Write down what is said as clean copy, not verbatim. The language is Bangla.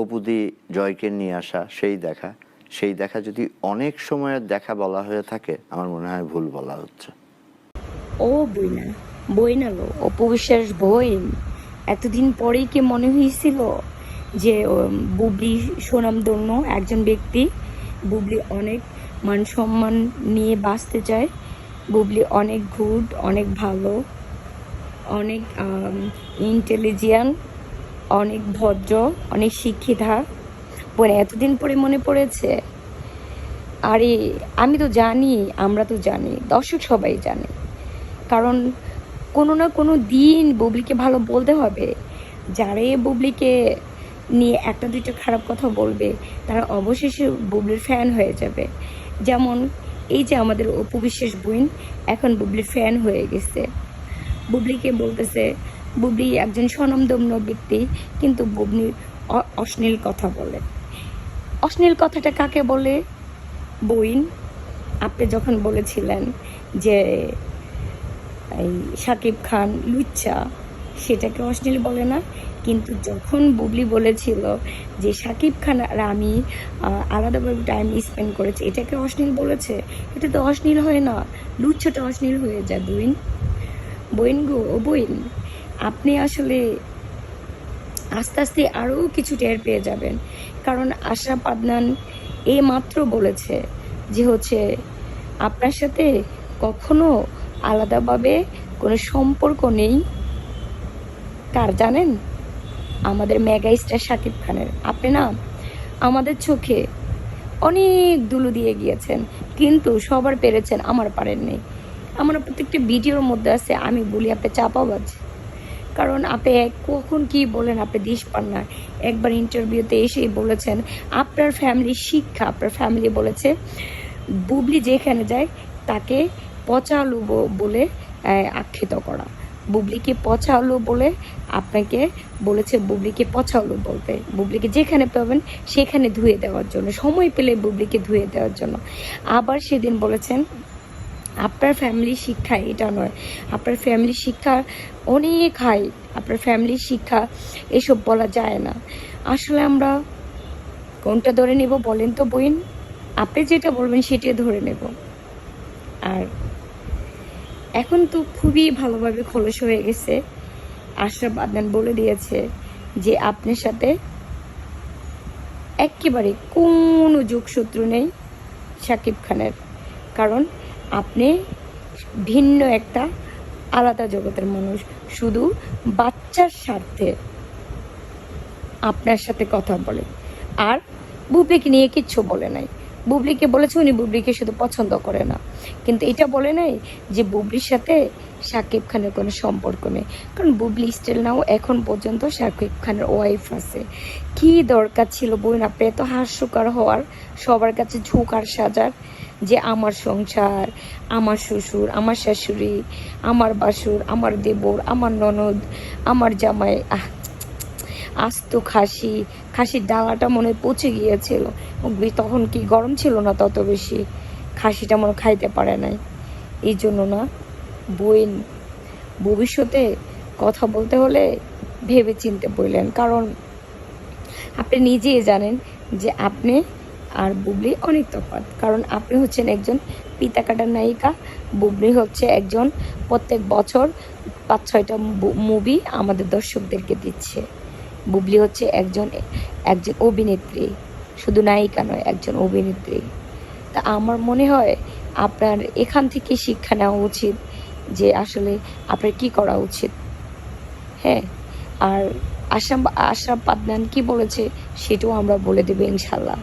অপুদি জয়কে নিয়ে আসা সেই দেখা যদি অনেক সময়ের দেখা বলা হয়ে থাকে, আমার মনে হয় ভুল বলা হচ্ছে। ও বইনা লো অপু বিশ্বাস বইন। এতদিন পরেই কি মনে হয়েছিল যে বুবলি সুনামধন্য একজন ব্যক্তি, বুবলি অনেক মান সম্মান নিয়ে বাঁচতে চায়, বুবলি অনেক গুড, অনেক ভালো, অনেক ইন্টেলিজেন্ট, অনেক ভদ্র, অনেক শিক্ষিতা। বলে এতদিন পরে মনে পড়েছে। আরে আমি তো জানি, আমরা তো জানি, দর্শক সবাই জানে। কারণ কোনো না কোনো দিন বুবলিকে ভালো বলতে হবে। যারাই বুবলিকে নিয়ে একটা দুইটা খারাপ কথা বলবে, তারা অবশেষে বুবলির ফ্যান হয়ে যাবে। যেমন এই যে আমাদের অপু বিশ্বাস বোন এখন বুবলির ফ্যান হয়ে গেছে। বুবলিকে বলতেছে বুবলি একজন স্বনামধন্য ব্যক্তি, কিন্তু বুবলি অশ্লীল কথা বলে। অশ্লীল কথাটা কাকে বলে? বইন, আপনি যখন বলেছিলেন যে এই শাকিব খান লুচ্চা, সেটাকে অশ্লীল বলে না। কিন্তু যখন বুবলি বলেছিল যে শাকিব খান আর আমি আলাদাভাবে টাইম স্পেন্ড করেছি, এটাকে অশ্লীল বলেছে। এটা তো অশ্লীল হয় না, লুচ্ছাটা অশ্লীল হয়ে যায়। বইন গো, ও বইন, আপনি আসলে আস্তে আস্তে আরও কিছু টের পেয়ে যাবেন। কারণ আশরাফ আদনান এই মাত্র বলেছে যে হচ্ছে আপনার সাথে কখনো আলাদাভাবে কোনো সম্পর্ক নেই। কার জানেন? আমাদের মেগা স্টার শাকিব খানের। আপনি না আমাদের চোখে অনেক ধুলো দিয়ে গিয়েছেন, কিন্তু সবার পেরেছেন, আমার পারেননি। আমার প্রত্যেকটা ভিডিওর মধ্যে আছে আমি বলি আপনি চাপাবাজ। কারণ আপনি কখন কি বলেন আপনি দিশ পান না। একবার ইন্টারভিউতে এসেই বলেছেন আপনার ফ্যামিলির শিক্ষা, আপনার ফ্যামিলি বলেছে বুবলি যেখানে যায় তাকে পচা আলু বলে আখ্যিত করা। বুবলিকে পচা আলু বলে আপনাকে বলেছে, বুবলিকে পচা আলু বলতে, বুবলিকে যেখানে পাবেন সেখানে ধুয়ে দেওয়ার জন্য, সময় পেলে বুবলিকে ধুয়ে দেওয়ার জন্য। আবার সেদিন বলেছেন আপনার ফ্যামিলির শিক্ষা এটা নয়, আপনার ফ্যামিলির শিক্ষা অনেক হাই, আপনার ফ্যামিলির শিক্ষা এসব বলা যায় না। আসলে আমরা কোনটা ধরে নেব বলেন তো বইন? আপনি যেটা বলবেন সেটাই ধরে নেব। আর এখন তো খুবই ভালোভাবে খোলস হয়ে গেছে। আশরাফ আদনান বলে দিয়েছে যে আপনার সাথে একেবারে কোনো যোগসূত্র নেই শাকিব খানের। কারণ আপনি ভিন্ন একটা আলাদা জগতের মানুষ, শুধু বাচ্চার স্বার্থে আপনার সাথে কথা বলে। আর বুবলিকে নিয়ে কিচ্ছু বলে নাই। বুবলিকে বলেছে উনি বুবলিকে শুধু পছন্দ করে না, কিন্তু এটা বলে নাই যে বুবলির সাথে শাকিব খানের কোনো সম্পর্ক নেই। কারণ বুবলি স্টিল নাও এখন পর্যন্ত শাকিব খানের ওয়াইফ আছে। কি দরকার ছিল বোন আপনি এত হাস্যকর হওয়ার, সবার কাছে ঝোঁকার সাজার, যে আমার সংসার, আমার শ্বশুর, আমার শাশুড়ি, আমার বাসুর, আমার দেবর, আমার ননদ, আমার জামাই। আস্ত খাসির ডালাটা মনে পচে গিয়েছিল। তখন কি গরম ছিল না তত বেশি, খাসিটা মনে খাইতে পারে নাই। এই জন্য না বইন, ভবিষ্যতে কথা বলতে হলে ভেবে চিনতে বললেন। কারণ আপনি নিজেই জানেন যে আপনি আর বুবলি অনেক তফাৎ। কারণ আপনি হচ্ছেন একজন পিতা কাটার নায়িকা, বুবলি হচ্ছে একজন প্রত্যেক বছর 5-6টা মুভি আমাদের দর্শকদেরকে দিচ্ছে। বুবলি হচ্ছে একজন অভিনেত্রী, শুধু নায়িকা নয়, একজন অভিনেত্রী। তা আমার মনে হয় আপনার এখান থেকে শিক্ষা নেওয়া উচিত যে আসলে আপনার কি করা উচিত। হ্যাঁ, আর আশরাফ আদনান কি বলেছে সেটাও আমরা বলে দেবো ইনশাল্লাহ।